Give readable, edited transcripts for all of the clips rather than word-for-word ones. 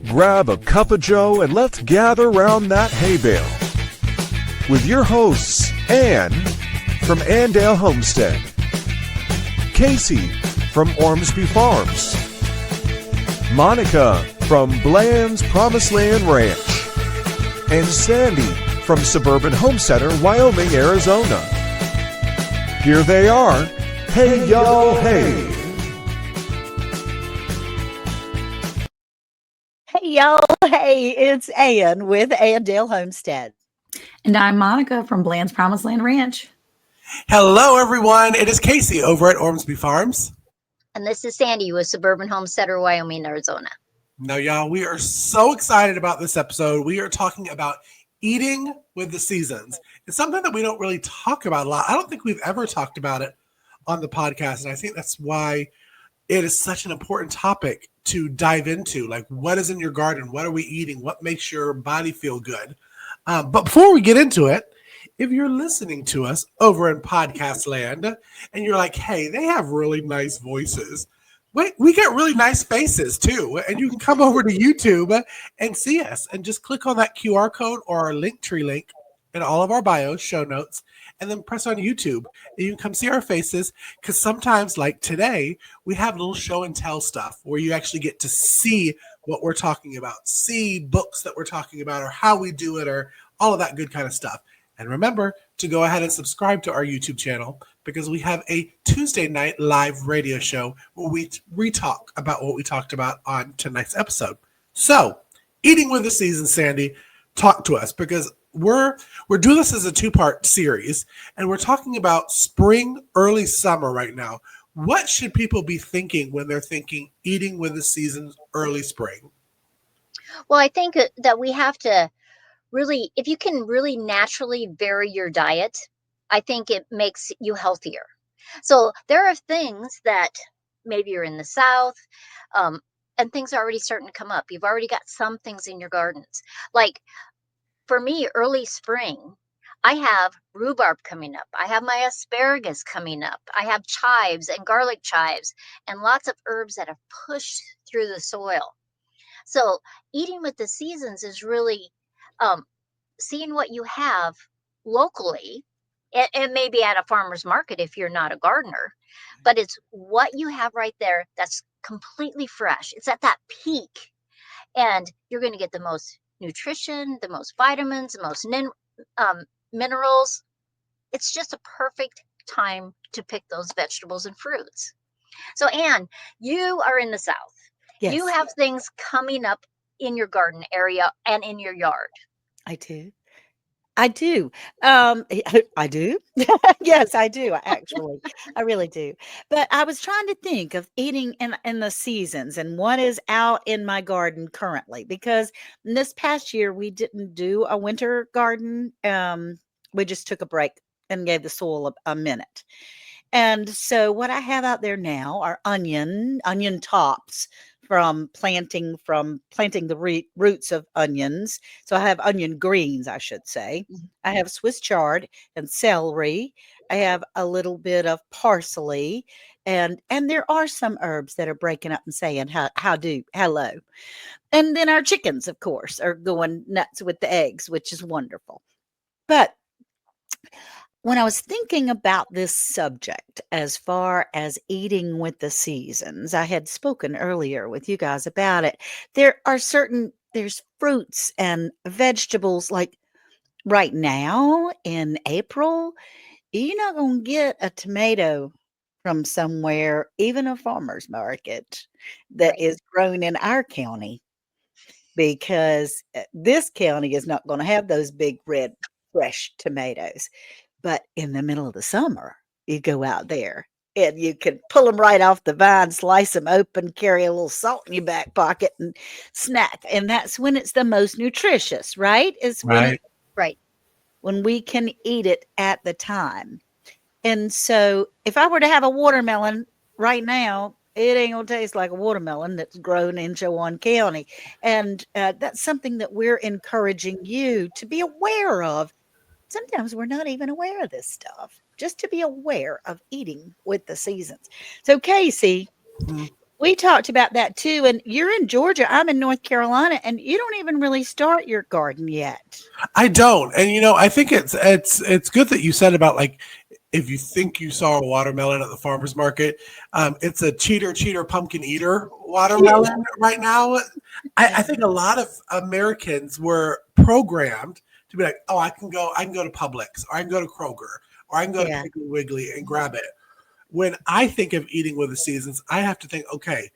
Grab a cup of joe and let's gather round that hay bale. With your hosts, Ann from Andale Homestead, Casey from Ormsby Farms, Monica from Bland's Promised Land Ranch, and Sandy from Suburban Homesteader, Wyoming, Arizona. Here they are. Hey, y'all, hey. Hey, y'all. Hey, it's Ann with Andale Homestead. And I'm Monica from Bland's Promised Land Ranch. Hello, everyone. It is Casey over at Ormsby Farms. And this is Sandy with Suburban Homesteader, Wyoming, Arizona. Now, y'all, we are so excited about this episode. We are talking about eating with the seasons. It's something that we don't really talk about a lot. I don't think we've ever talked about it on the podcast. And I think that's why it is such an important topic to dive into. Like, what is in your garden? What are we eating? What makes your body feel good? But before we get into it, if you're listening to us over in podcast land and you're like, hey, they have really nice voices. Wait, we get really nice faces too. And you can come over to YouTube and see us and just click on that QR code or our Linktree link in all of our bios, show notes, and then press on YouTube. And you can come see our faces because sometimes, like today, we have little show and tell stuff where you actually get to see what we're talking about, see books that we're talking about or how we do it or all of that good kind of stuff. And remember to go ahead and subscribe to our YouTube channel because we have a Tuesday night live radio show where we re-talk about what we talked about on tonight's episode. So, eating with the season, Sandy, talk to us because we're doing this as a two-part series and we're talking about spring, early summer right now. What should people be thinking when they're thinking eating with the season, early spring? Well, I think that we have to really, if you can really naturally vary your diet, I think it makes you healthier. So there are things that maybe you're in the South, and things are already starting to come up. You've already got some things in your gardens. Like for me, early spring, I have rhubarb coming up. I have my asparagus coming up. I have chives and garlic chives and lots of herbs that have pushed through the soil. So eating with the seasons is really seeing what you have locally and maybe at a farmer's market if you're not a gardener, but it's what you have right there that's completely fresh. It's at that peak and you're going to get the most nutrition, the most vitamins, the most minerals. It's just a perfect time to pick those vegetables and fruits. So Ann, you are in the South. Yes. You have things coming up in your garden area and in your yard. I do. I do. I do. Yes, I do. Actually, I really do. But I was trying to think of eating in the seasons and what is out in my garden currently, because this past year we didn't do a winter garden. We just took a break and gave the soil a minute. And so what I have out there now are onion tops from planting the roots of onions. So I have onion greens, I should say. I have Swiss chard and celery. I have a little bit of parsley, and there are some herbs that are breaking up and saying hello. And then our chickens, of course, are going nuts with the eggs, which is wonderful. But when I was thinking about this subject, as far as eating with the seasons, I had spoken earlier with you guys about it. There's fruits and vegetables like right now in April, you're not going to get a tomato from somewhere, even a farmer's market that Right. is grown in our county, because this county is not going to have those big red fresh tomatoes. But in the middle of the summer, you go out there and you can pull them right off the vine, slice them open, carry a little salt in your back pocket and snack. And that's when it's the most nutritious, right? Is Right. when we can eat it at the time. And so if I were to have a watermelon right now, it ain't gonna taste like a watermelon that's grown in Chowan County. And that's something that we're encouraging you to be aware of. Sometimes we're not even aware of this stuff, just to be aware of eating with the seasons. So, Casey, Mhm. We talked about that too. And you're in Georgia. I'm in North Carolina, and you don't even really start your garden yet. I don't. And I think it's good that you said about like if you think you saw a watermelon at the farmer's market, it's a cheater pumpkin eater watermelon right now. I think a lot of Americans were programmed to be like, oh, I can go to Publix, or I can go to Kroger, or I can go to Piggly Wiggly and grab it. When I think of eating with the seasons, I have to think, okay,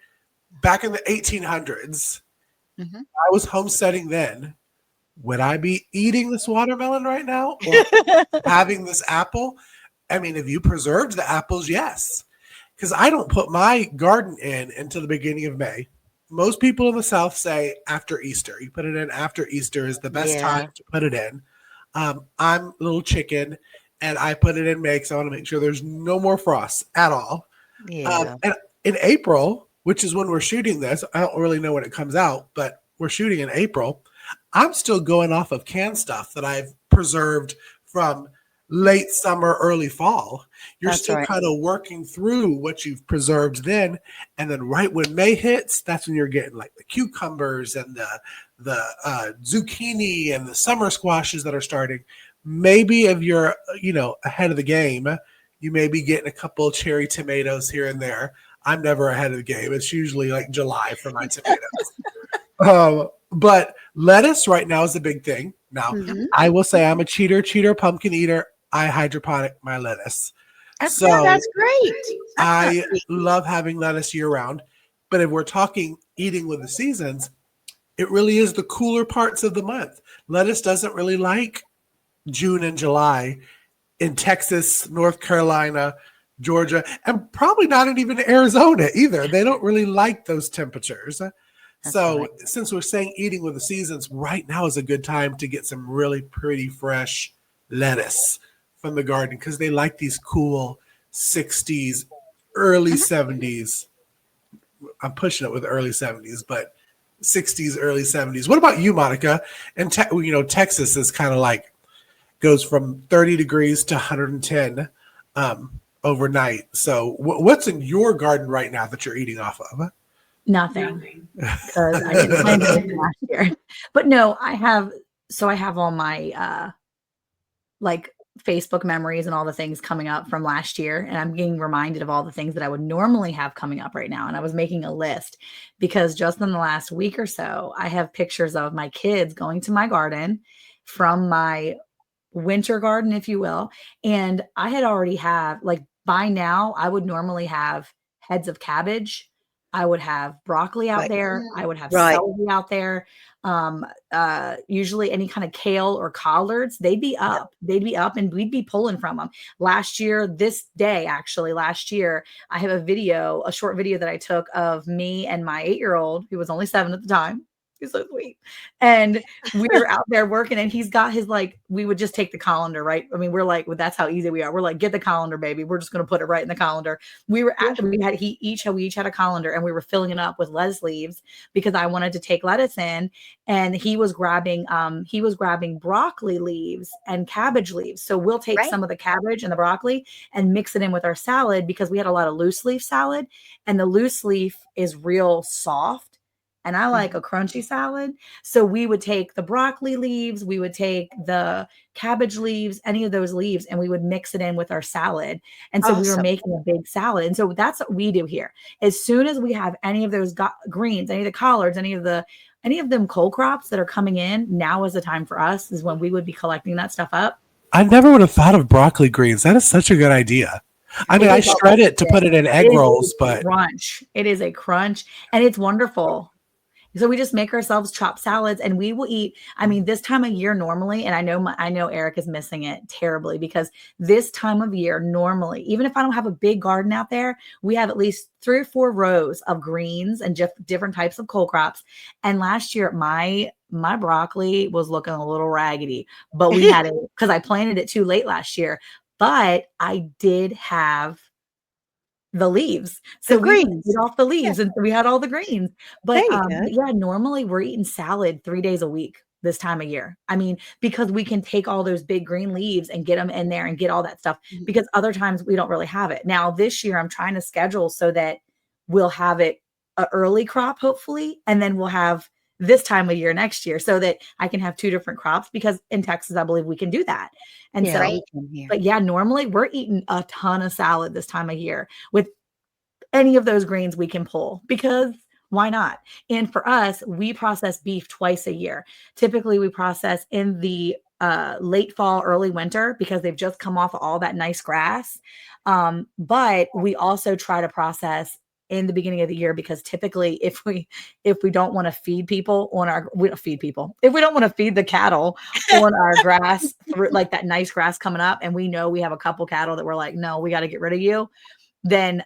back in the 1800s, Mhm. I was homesteading then. Would I be eating this watermelon right now, or having this apple? I mean, if you preserved the apples, yes. Because I don't put my garden in until the beginning of May. Most people in the South say after Easter. You put it in after Easter is the best time to put it in. I'm a little chicken, and I put it in May because I want to make sure there's no more frost at all. Yeah. And in April, which is when we're shooting this, I don't really know when it comes out, but we're shooting in April. I'm still going off of canned stuff that I've preserved from late summer, early fall. You're That's still right. kind of working through what you've preserved then. And then right when May hits, that's when you're getting like the cucumbers and the zucchini and the summer squashes that are starting. Maybe if you're, ahead of the game, you may be getting a couple of cherry tomatoes here and there. I'm never ahead of the game. It's usually like July for my tomatoes. But lettuce right now is a big thing. Now, Mhm. I will say I'm a cheater pumpkin eater. I hydroponic my lettuce. That's So great. I love having lettuce year round. But if we're talking eating with the seasons, it really is the cooler parts of the month. Lettuce doesn't really like June and July in Texas, North Carolina, Georgia, and probably not even Arizona either. They don't really like those temperatures. So right. since we're saying eating with the seasons, right now is a good time to get some really pretty fresh lettuce from the garden because they like these cool 60s, early 70s. I'm pushing it with early 70s, but 60s, early 70s. What about you, Monica? And Texas is kind of like goes from 30 degrees to 110 overnight. So what's in your garden right now that you're eating off of? Nothing, because I didn't plant anything last year. But no, I have all my like Facebook memories and all the things coming up from last year, and I'm getting reminded of all the things that I would normally have coming up right now. And I was making a list because just in the last week or so, I have pictures of my kids going to my garden from my winter garden, if you will. And I had already have, like, by now, I would normally have heads of cabbage. I would have broccoli out Right. there. I would have Right. celery out there. Usually any kind of kale or collards, they'd be up and we'd be pulling from them. Last year, last year, I have a short video that I took of me and my 8-year-old, who was only 7 at the time. He's so sweet. And we were out there working, and he's got his, like, we would just take the colander, right? I mean, we're like, well, that's how easy we are. We're like, get the colander, baby. We're just going to put it right in the colander. We each had a colander, and we were filling it up with lettuce leaves because I wanted to take lettuce in, and he was grabbing broccoli leaves and cabbage leaves. So we'll take Right. some of the cabbage and the broccoli and mix it in with our salad because we had a lot of loose leaf salad, and the loose leaf is real soft. And I like a crunchy salad. So we would take the broccoli leaves, we would take the cabbage leaves, any of those leaves, and we would mix it in with our salad. And so we were Awesome. making a big salad. And so that's what we do here. As soon as we have any of those greens, any of the collards, any of them cole crops that are coming in, now is the time for us, is when we would be collecting that stuff up. I never would have thought of broccoli greens. That is such a good idea. I mean, I shred it to put it in egg rolls, but It is a crunch, and it's wonderful. So we just make ourselves chopped salads, and we will eat. I mean, this time of year normally, and I know Eric is missing it terribly because this time of year normally, even if I don't have a big garden out there, we have at least 3 or 4 rows of greens and just different types of cole crops. And last year, my broccoli was looking a little raggedy, but we had it because I planted it too late last year. But I did have the leaves. So we greens. get off the leaves, and we had all the greens. But There you go. yeah, normally we're eating salad 3 days a week this time of year. I mean, because we can take all those big green leaves and get them in there and get all that stuff, because other times we don't really have it. Now this year I'm trying to schedule so that we'll have it a early crop, hopefully, and then we'll have this time of year next year so that I can have 2 different crops, because in Texas, I believe we can do that. And Yeah, so, Right. we can here. but yeah, normally we're eating a ton of salad this time of year with any of those grains we can pull, because why not? And for us, we process beef twice a year. Typically, we process in the late fall, early winter, because they've just come off of all that nice grass. But we also try to process in the beginning of the year, because typically if we don't want to feed people on our we don't feed people if we don't want to feed the cattle on our grass through like that nice grass coming up, and we know we have a couple cattle that we're like, no, we got to get rid of you, then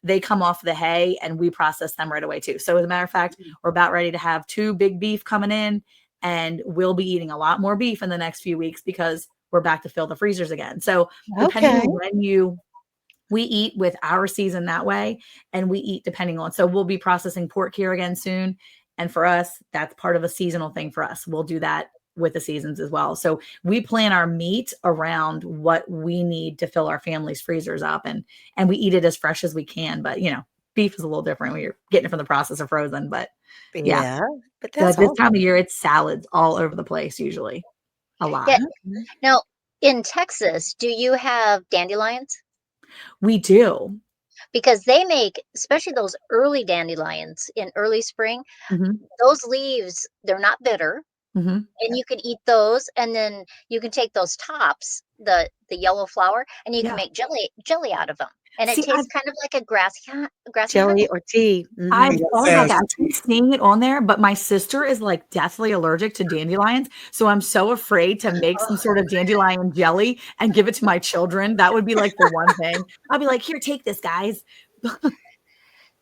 they come off the hay and we process them right away too. So as a matter of fact, we're about ready to have 2 big beef coming in, and we'll be eating a lot more beef in the next few weeks because we're back to fill the freezers again. So depending Okay. on when we eat with our season that way, and we eat depending on, so we'll be processing pork here again soon. And for us, that's part of a seasonal thing for us. We'll do that with the seasons as well. So we plan our meat around what we need to fill our family's freezers up, and we eat it as fresh as we can. But beef is a little different when you're getting it from the processor frozen. But yeah, Yeah, but that's this all. time of year, it's salads all over the place, usually a lot. Yeah. Now, in Texas, do you have dandelions? We do. Because they make, especially those early dandelions in early spring, Mhm, those leaves, they're not bitter, mhm. and you can eat those, and then you can take those tops, the yellow flower, and you can Yeah. make jelly out of them, and it See, tastes kind of like a grassy Jelly honey. or tea. I've Mhm. thought about that. I keep seeing it on there, but my sister is like deathly allergic to dandelions. So I'm so afraid to make some sort of dandelion jelly and give it to my children. That would be like the one thing. I'll be like, here, take this, guys.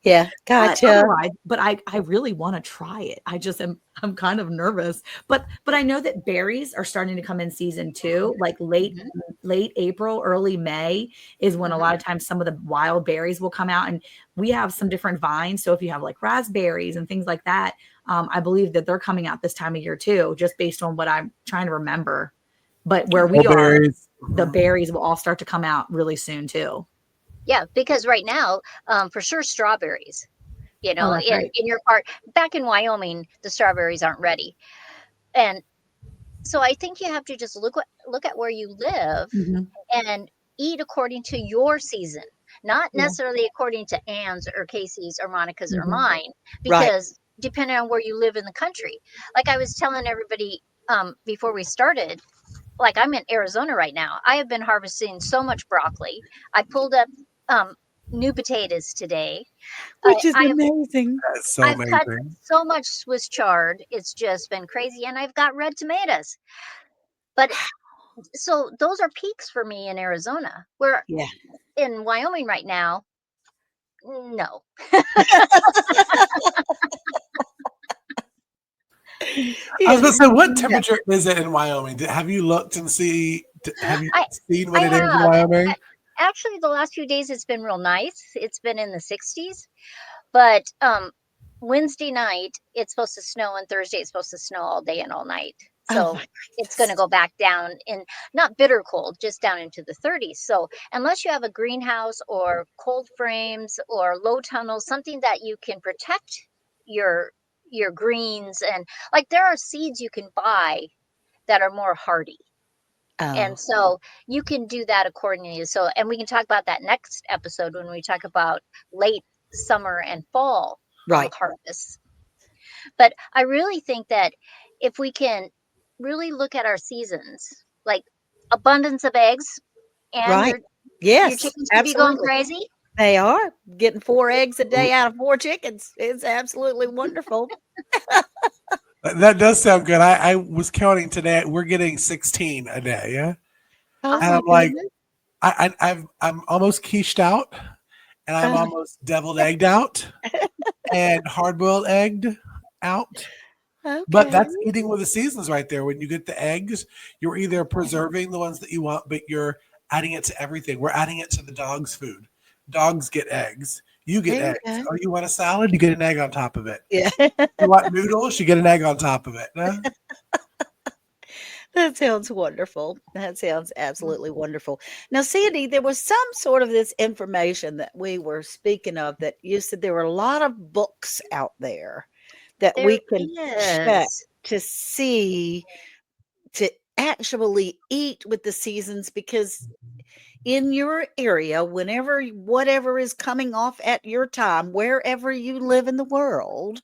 Yeah, But gotcha. otherwise, I really want to try it. I'm kind of nervous. But I know that berries are starting to come in season too, like Mhm, late April, early May is when a mhm. lot of times some of the wild berries will come out. And we have some different vines. So if you have like raspberries and things like that, I believe that they're coming out this time of year too, just based on what I'm trying to remember. But where we are, Mulberries. the berries will all start to come out really soon too. Yeah, because right now, for sure, strawberries. Oh, that's right. In your part, back in Wyoming, the strawberries aren't ready, and so I think you have to just look at where you live Mhm. and eat according to your season, not Yeah. necessarily according to Anne's or Casey's or Monica's or Mhm. mine, Right. because depending on where you live in the country. Like I was telling everybody before we started, like I'm in Arizona right now. I have been harvesting so much broccoli. I pulled up um, new potatoes today. Which is I have amazing. That's so I've cut amazing. so much Swiss chard. It's just been crazy, and I've got red tomatoes. But so those are peaks for me in Arizona. Where Yeah. in Wyoming right now, no. I Yeah. was gonna say, what Yeah. temperature is it in Wyoming? Have you looked and have you I seen what I it is in have. Wyoming? Actually, the last few days it's been real nice. It's been in the 60s, but Wednesday night it's supposed to snow, and Thursday it's supposed to snow all day and all night. Oh So my it's going to goodness. go back down in not bitter cold, just down into the 30s. So unless you have a greenhouse or cold frames or low tunnels, something that you can protect your greens, and like there are seeds you can buy that are more hardy. And Oh, so you can do that accordingly. So, and we can talk about that next episode when we talk about late summer and fall right. harvests. But I really think that if we can really look at our seasons, like abundance of eggs, and Right. your Yes, chickens could be going absolutely. crazy. They are getting 4 eggs a day out of 4 chickens. It's absolutely wonderful. That does sound good. I was counting today. We're getting 16 a day. Yeah, Oh and Awesome. my I'm like, goodness. I'm almost quiched out, and I'm Uh, almost deviled egged out, and hard boiled egged out. But okay. that's eating with the seasons right there. When you get the eggs, you're either preserving the ones that you want, but you're adding it to everything. We're adding it to the dog's food. Dogs get eggs. You get There you eggs. go. Oh, you want a salad? You get an egg on top of it. Yeah. You want noodles? You get an egg on top of it. Huh? That sounds wonderful. That sounds absolutely wonderful. Now, Sandy, there was some sort of this information that we were speaking of that you said there were a lot of books out there that There we can check is. to see to actually eat with the seasons because in your area, whenever whatever is coming off at your time, wherever you live in the world,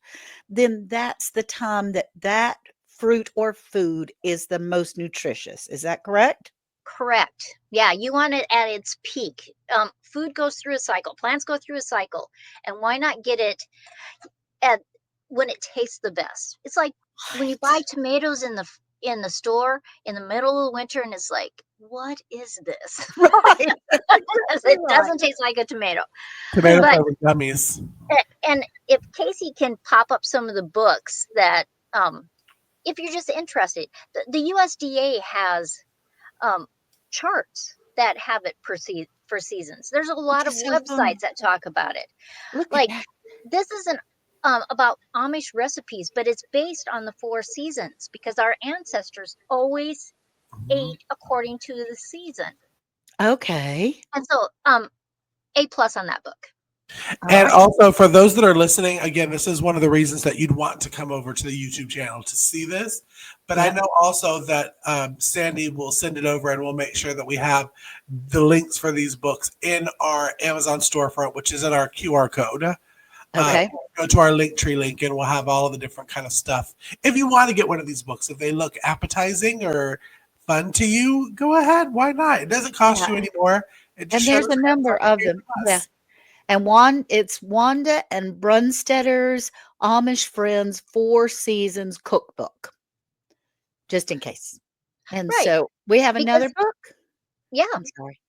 then that's the time that that fruit or food is the most nutritious. Is that correct? Correct. Yeah, you want it at its peak. Food goes through a cycle. Plants go through a cycle, and why not get it at when it tastes the best? It's like when you buy Right. tomatoes in the store in the middle of the winter, and it's like, what is this? Right. It Right. doesn't taste like a tomato. Tomato But flavored gummies. and if Casey can pop up some of the books that, if you're just interested, the USDA has charts that have it for seasons. There's a Which lot of is so fun. websites that talk about it. Look at Like that. this isn't about Amish recipes, but it's based on the four seasons because our ancestors always Mhm. ate according to the season. Okay. And so, A+ on that book. All And right. also, for those that are listening, again, this is one of the reasons that you'd want to come over to the YouTube channel to see this. But I Yep. know also that Sandy will send it over and we'll make sure that we have the links for these books in our Amazon storefront, which is in our QR code. Okay. Go to our Linktree link and we'll have all of the different kind of stuff. If you want to get one of these books, if they look appetizing or fun to you, go ahead. Why not? It doesn't cost Yeah. you anymore. It And just there's shows a number of them. Yeah. us. And it's Wanda and Brunstetter's Amish Friends Four Seasons Cookbook, just in case. And Right. so we have another Because, book. yeah, I'm sorry.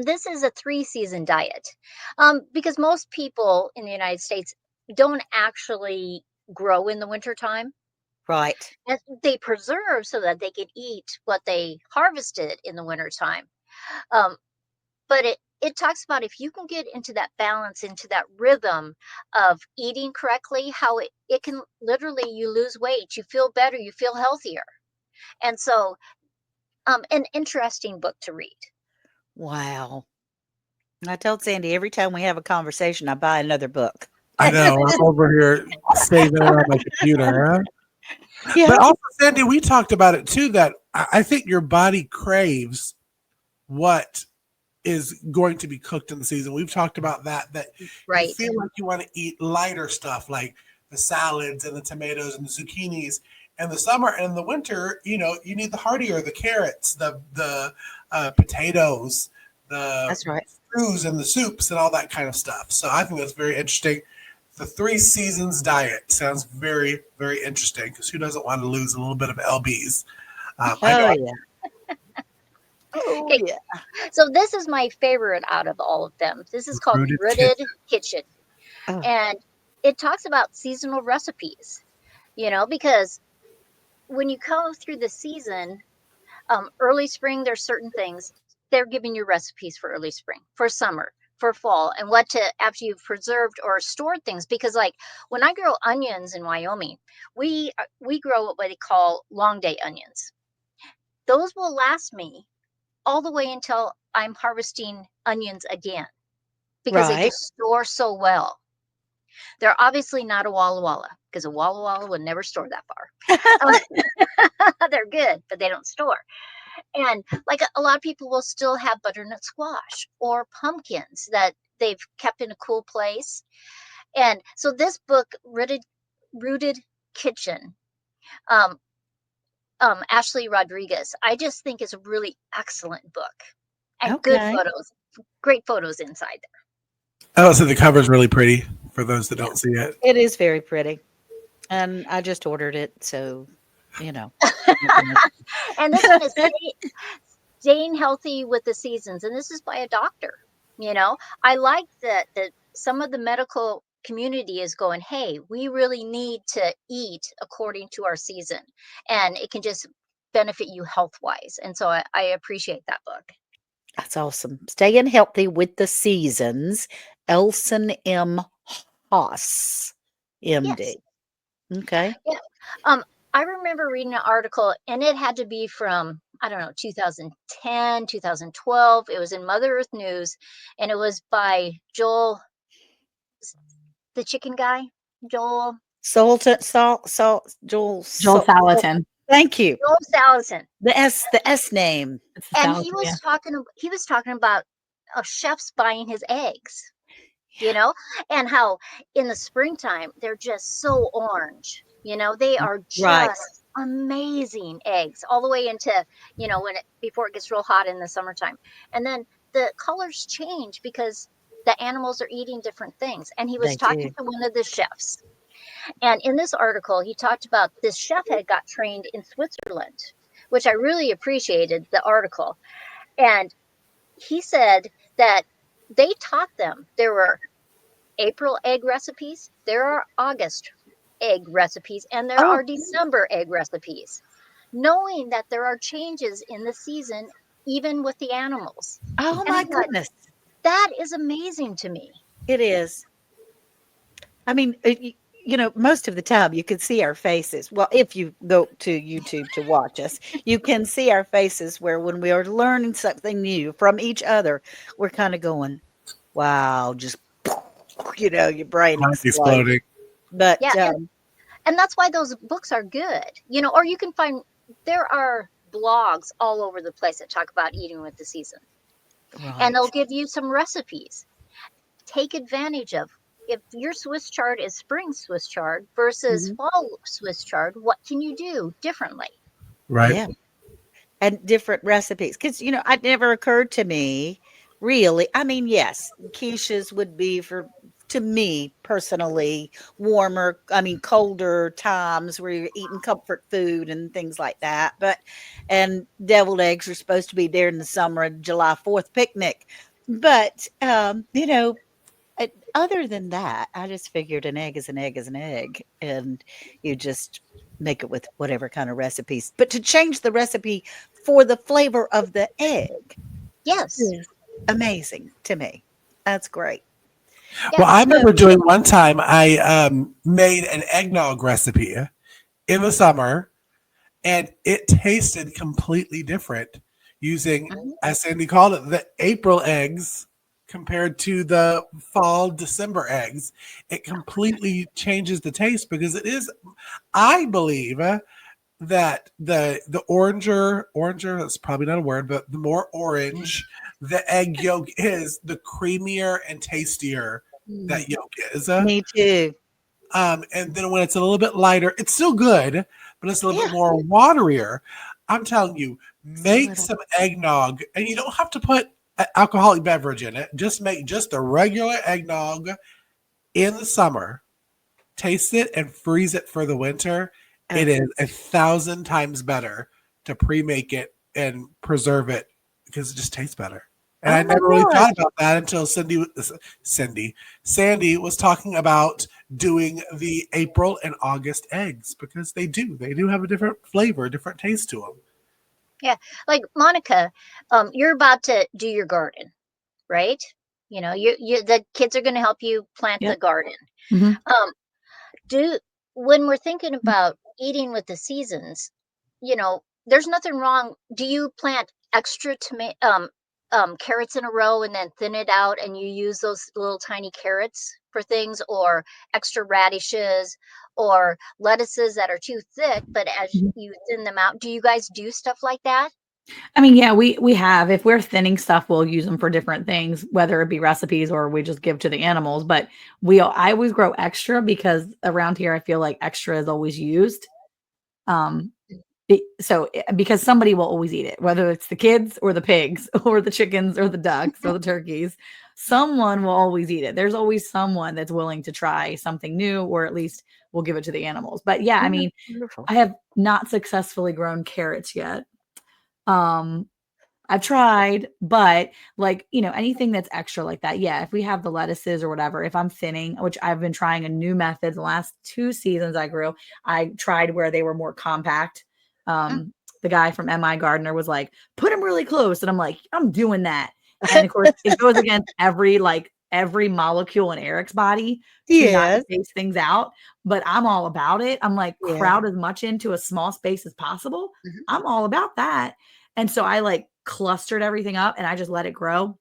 this is a 3-season diet. Because most people in the United States don't actually grow in the wintertime. Right. And they preserve so that they can eat what they harvested in the wintertime. Um, but it talks about if you can get into that balance, into that rhythm of eating correctly, how it can literally you lose weight, you feel better, you feel healthier. And so an interesting book to read. Wow. I told Sandy every time we have a conversation, I buy another book. I know. I'm over here saving it on my computer. Huh? Yeah. But also, Sandy, we talked about it too, that I think your body craves what is going to be cooked in the season. We've talked about that you Right. feel like you want to eat lighter stuff like the salads and the tomatoes and the zucchinis. In the summer and in the winter, you need the heartier, the carrots, the potatoes, the That's right. stews and the soups and all that kind of stuff. So I think that's very interesting. The 3 seasons diet sounds very, very interesting because who doesn't want to lose a little bit of LBs? I know Oh yeah. Oh Okay, yeah. so this is my favorite out of all of them. This is called Rooted Rooted Kitchen. Oh, And it talks about seasonal recipes, because when you go through the season, early spring, there's certain things they're giving you recipes for early spring, for summer, for fall, and what to after you've preserved or stored things. Because like when I grow onions in Wyoming, we grow what they call long day onions. Those will last me all the way until I'm harvesting onions again because they right. just store so well. They're obviously not a Walla Walla because a Walla Walla would never store that far. They're good, but they don't store. And like a lot of people will still have butternut squash or pumpkins that they've kept in a cool place. And so this book, Rooted Kitchen, um, Ashley Rodriguez, I just think is a really excellent book and good Okay. photos, great photos inside Oh, so the cover's really pretty for those that don't see it. It is very pretty. And I just ordered it, so you know. there. And this one is staying healthy with the seasons, and this is by a doctor. I like that some of the medical community is going, hey, we really need to eat according to our season, and it can just benefit you health wise. And so I appreciate that book. That's awesome. Staying healthy with the seasons. Elson M. Haas, Yes. MD. Okay. Yeah. I remember reading an article, and it had to be from, I don't know, 2010, 2012. It was in Mother Earth News, and it was by Joel, the chicken guy, Joel Joel Joel. Salatin. Thank you. Joel Salatin. The S name. It's the And Salatin, yeah. he was talking about chefs buying his eggs, you know, and how in the springtime they're just so orange. You know, they are Right. just amazing eggs all the way into, you know, before it gets real hot in the summertime. And then the colors change because the animals are eating different things. And he was They talking do. to one of the chefs. And in this article, he talked about this chef had got trained in Switzerland, which I really appreciated the article. And he said that they taught them there were April egg recipes, there are August egg recipes, and there Oh. are December egg recipes, knowing that there are changes in the season, even with the animals. Oh And I my thought, goodness. that is amazing to me. It is. I mean, you know, most of the time you can see our faces. Well, if you go to YouTube to watch us, you can see our faces where when we are learning something new from each other, we're kind of going, wow, just, you know, your brain Mine's explodes. exploding. But Yeah, and that's why those books are good, you know, or you can find, there are blogs all over the place that talk about eating with the season, right. and they'll give you some recipes. Take advantage of, if your Swiss chard is spring Swiss chard versus Mhm. fall Swiss chard, what can you do differently? Right. Yeah. And different recipes. Because, you know, it never occurred to me really. I mean, yes, quiches would be to me personally, warmer, I mean, colder times where you're eating comfort food and things like that. And deviled eggs are supposed to be during the summer, July 4th picnic. But, you know, other than that, I just figured an egg is an egg is an egg. And you just make it with whatever kind of recipes. But to change the recipe for the flavor of the egg Yes. is amazing to me. That's great. Yeah. Well, I remember doing one time, I made an eggnog recipe in the summer, and it tasted completely different using, as Sandy called it, the April eggs compared to the fall December eggs. It completely changes the taste because it is, I believe, that the oranger, that's probably not a word, but the more orange the egg yolk is, the creamier and tastier that yolk is. Me too. And then when it's a little bit lighter, it's still good, but it's a little bit more waterier. I'm telling you, make some eggnog, and you don't have to put an alcoholic beverage in it. Just make just a regular eggnog in the summer. Taste it and freeze it for the winter. It is 1,000 times better to pre-make it and preserve it because it just tastes better. And I never really thought about that until Sandy was talking about doing the April and August eggs, because they do have a different flavor, different taste to them. Yeah. Like Monica, you're about to do your garden, right? You know, the kids are going to help you plant the garden. Mhm. When we're thinking about eating with the seasons, you know, there's nothing wrong. Do you plant extra carrots in a row and then thin it out, and you use those little tiny carrots for things, or extra radishes or lettuces that are too thick, but as you thin them out, do you guys do stuff like that? I mean, yeah, we have. If we're thinning stuff, we'll use them for different things, whether it be recipes or we just give to the animals. But I always grow extra because around here I feel like extra is always used. Because somebody will always eat it, whether it's the kids or the pigs or the chickens or the ducks or the turkeys, someone will always eat it. There's always someone that's willing to try something new, or at least we'll give it to the animals. But yeah, I mean, I have not successfully grown carrots yet. I've tried, but like, you know, anything that's extra like that. Yeah. If we have the lettuces or whatever, if I'm thinning, which I've been trying a new method the last 2 seasons I tried where they were more compact. The guy from MI Gardener was like, put them really close. And I'm like, I'm doing that. And of course it goes against every like every molecule in Eric's body to not Yes. space things out, but I'm all about it. I'm like, Yeah. crowd as much into a small space as possible. Mhm. I'm all about that. And so I like clustered everything up and I just let it grow.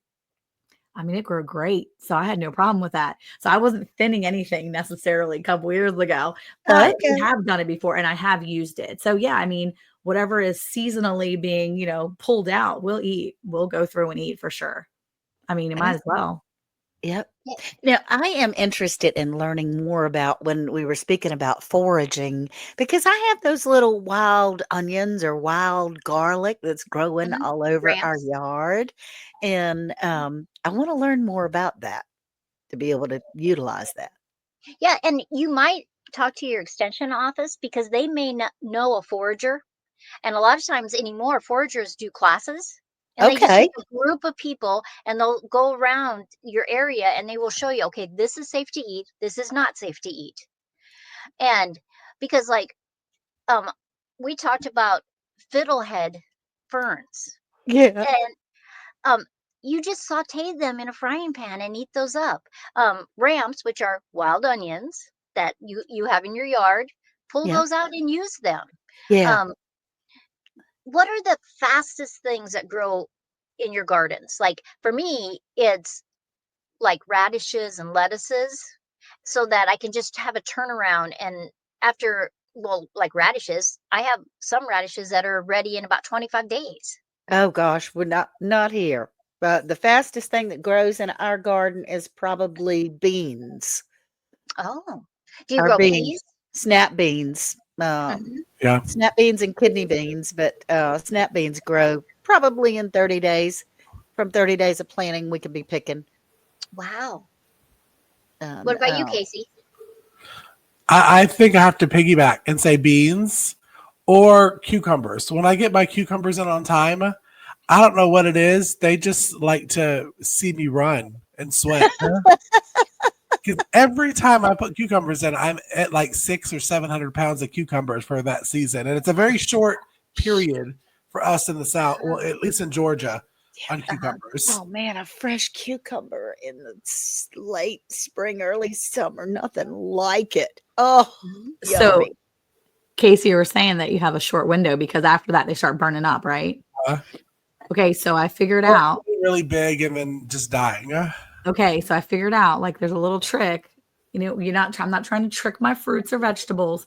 I mean, it grew great. So I had no problem with that. So I wasn't thinning anything necessarily a couple years ago, but we Okay. have done it before and I have used it. So yeah, I mean, whatever is seasonally being, pulled out, we'll eat. We'll go through and eat for sure. I mean, you might as well. Yep. Yeah. Now, I am interested in learning more about when we were speaking about foraging because I have those little wild onions or wild garlic that's growing Mhm. all over our Ramps. yard. And I want to learn more about that to be able to utilize that. Yeah, and you might talk to your extension office because they may not know a forager. And a lot of times anymore, foragers do classes and they just Okay. take a group of people and they'll go around your area and they will show you, okay, this is safe to eat, this is not safe to eat. And because like um we talked about fiddlehead ferns Yeah. and um you just saute them in a frying pan and eat those up. Ramps, which are wild onions that you have in your yard, pull Yeah. those out and use them. Yeah. Um, what are the fastest things that grow in your gardens? Like for me, it's like radishes and lettuces so that I can just have a turnaround and after well, like radishes, I have some radishes that are ready in about 25 days. Oh gosh, we're not here. But the fastest thing that grows in our garden is probably beans. Oh. Do you Our grow beans, peas? snap beans. Mhm. Yeah. Snap beans and kidney beans, but snap beans grow probably in 30 days. From 30 days of planting, we could be picking. Wow. What And about you, Casey? I think I have to piggyback and say beans or cucumbers. When I get my cucumbers in on time, I don't know what it is. They just like to see me run and sweat. Because every time I put cucumbers in, I'm at like 600 or 700 pounds of cucumbers for that season. And it's a very short period for us in the South, well, at least in Georgia, on cucumbers. oh man, a fresh cucumber in the late spring, early summer, nothing like it. Oh, Mhm. So, yummy. Casey, you were saying that you have a short window because after that they start burning up, right? Uh, Okay, so I figured or out. really big and then just dying. Okay, so I figured out like there's a little trick. I'm not trying to trick my fruits or vegetables,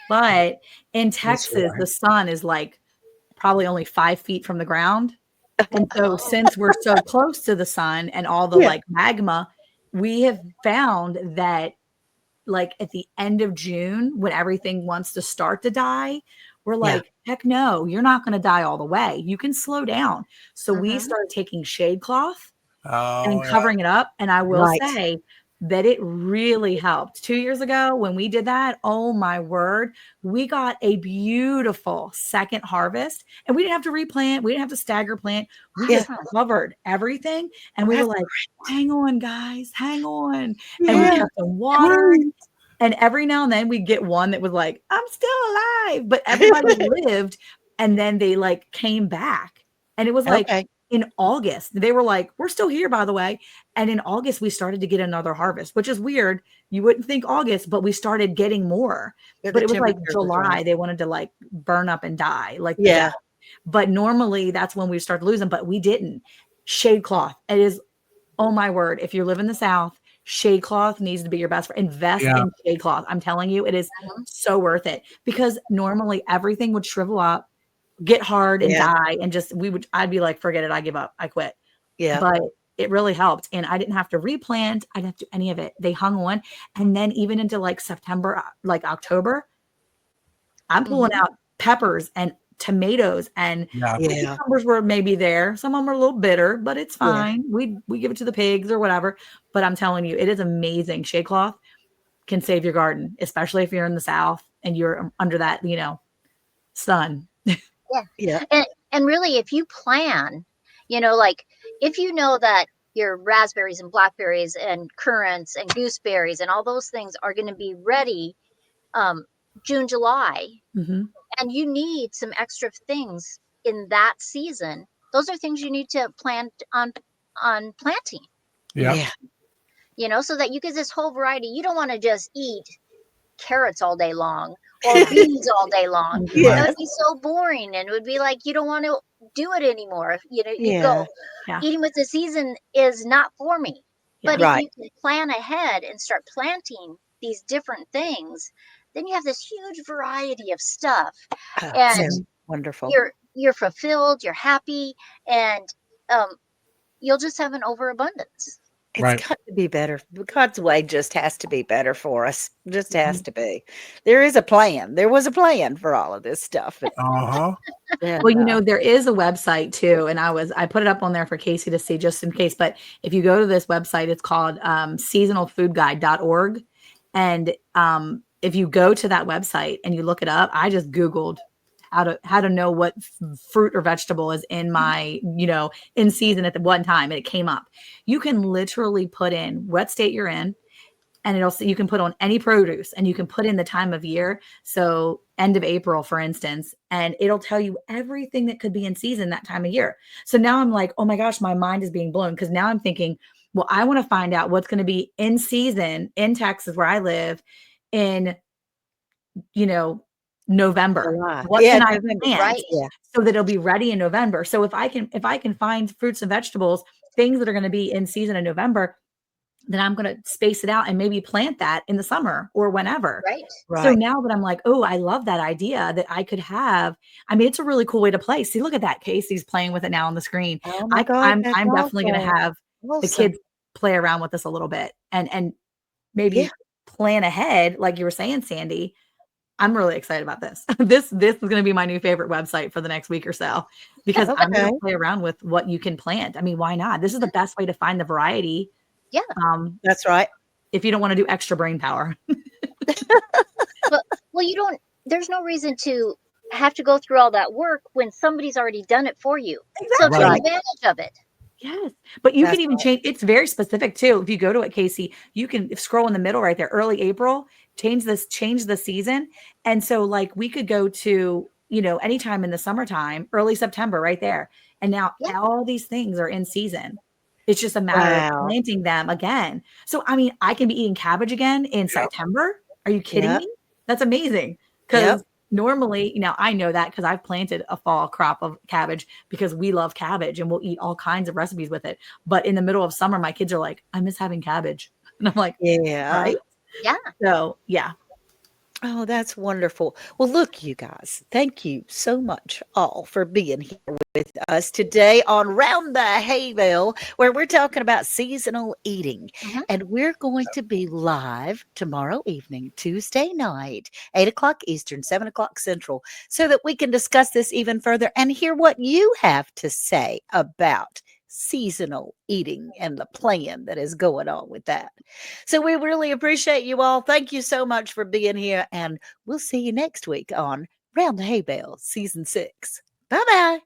but in Yes, you're Texas, right. the sun is like probably only 5 feet from the ground. And so Oh. since we're so close to the sun and all the Yeah. like magma, we have found that like at the end of June, when everything wants to start to die, we're Yeah. like, heck no, you're not going to die all the way. You can slow down. So we Mhm. started taking shade cloth Oh, and yeah. covering it up. And I will Right. say that it really helped. 2 years ago, when we did that, oh my word, we got a beautiful second harvest and we didn't have to replant. We didn't have to stagger plant. We just Awesome. covered everything. And we were That's like, hang on, guys, hang on. And we yeah. kept them watered. And every now and then we get one that was like, I'm still alive. But everybody lived and then they like came back. And it was like Okay. in August, they were like, we're still here, by the way. And in August, we started to get another harvest, which is weird. You wouldn't think August, but we started getting more. The But it was like temperature was July, right. they wanted to like burn up and die, like the Yeah. death. But normally that's when we start losing, but we didn't. Shade cloth. It is, oh my word, if you live in the South, shade cloth needs to be your best friend. Invest Yeah. in shade cloth. I'm telling you, it is Mhm. so worth it because normally everything would shrivel up, get hard and Yeah. die. And just, I'd be like, forget it. I give up. I quit. Yeah. But it really helped. And I didn't have to replant. I didn't have to do any of it. They hung on. And then even into like September, like October, I'm pulling Mhm. out peppers and tomatoes and Yeah. the Yeah. cucumbers were maybe there. Some of them are a little bitter, but it's Yeah. fine. We give it to the pigs or whatever. But I'm telling you, it is amazing. Shade cloth can save your garden, especially if you're in the South and you're under that, sun. Yeah. Yeah. And really if you plan, like if you know that your raspberries and blackberries and currants and gooseberries and all those things are going to be ready um June, July, Mhm. and you need some extra things in that season, those are things you need to plan on planting. Yeah. Yeah. so that you get this whole variety. You don't want to just eat carrots all day long or beans all day long. That Yes. would be so boring, and it would be like you don't want to do it anymore. You Yeah. go, Yeah. eating with the season is not for me. Yeah. But if Right. you can plan ahead and start planting these different things, then you have this huge variety of stuff, Oh, and sounds wonderful. you're fulfilled, you're happy, and um, you'll just have an overabundance. It's Right. got to be better. God's way just has to be better for us. Just has Mhm. to be. There is a plan. There was a plan for all of this stuff. Uh-huh. Well, there is a website too, and I put it up on there for Casey to see just in case. But if you go to this website, it's called seasonalfoodguide.org. And if you go to that website and you look it up, I just Googled how to know what fruit or vegetable is in my, in season at the one time, and it came up. You can literally put in what state you're in, and you can put on any produce, and you can put in the time of year. So end of April, for instance, and it'll tell you everything that could be in season that time of year. So now I'm like, oh my gosh, my mind is being blown, because now I'm thinking, well, I want to find out what's going to be in season in Texas where I live in, November. July. What Yeah, can I November. plant Right. Yeah. so that it'll be ready in November? So if I can find fruits and vegetables, things that are going to be in season in November, then I'm going to space it out and maybe plant that in the summer or whenever. Right. So Right. now that I'm like, oh, I love that idea that I could have. I mean, it's a really cool way to play. See, look at that. Casey's playing with it now on the screen. Oh my God. I'm That's definitely going to awesome. have the Awesome. kids play around with this a little bit and maybe Yeah. plan ahead, like you were saying, Sandy. I'm really excited about this. This is going to be my new favorite website for the next week or so, because I'm going Okay. to play around with what you can plant. I mean, why not? This is the best way to find the variety. Yeah. That's right. If you don't want to do extra brain power. Well, there's no reason to have to go through all that work when somebody's already done it for you. So Exactly. take Right. advantage of it. Yes. But you That's can even change. It's very specific too. If you go to it, Casey, you can scroll in the middle right there, early April, change the season. And so like we could go to, anytime in the summertime, early September right there. And now Yeah. all these things are in season. It's just a matter of Wow. planting them again. So, I mean, I can be eating cabbage again in September. Are you kidding Yep. me? That's amazing. Because normally, I know that because I've planted a fall crop of cabbage because we love cabbage and we'll eat all kinds of recipes with it. But in the middle of summer, my kids are like, I miss having cabbage. And I'm like, Yeah. right? Yeah. So, yeah. Oh, that's wonderful. Well, look, you guys, thank you so much all for being here with us today on Round the Hay Bale, where we're talking about seasonal eating. Mhm. And we're going to be live tomorrow evening, Tuesday night, 8 o'clock Eastern, 7 o'clock Central, so that we can discuss this even further and hear what you have to say about seasonal eating and the plan that is going on with that. So we really appreciate you all. Thank you so much for being here, and we'll see you next week on Round the Hay Bale Season 6. Bye-bye.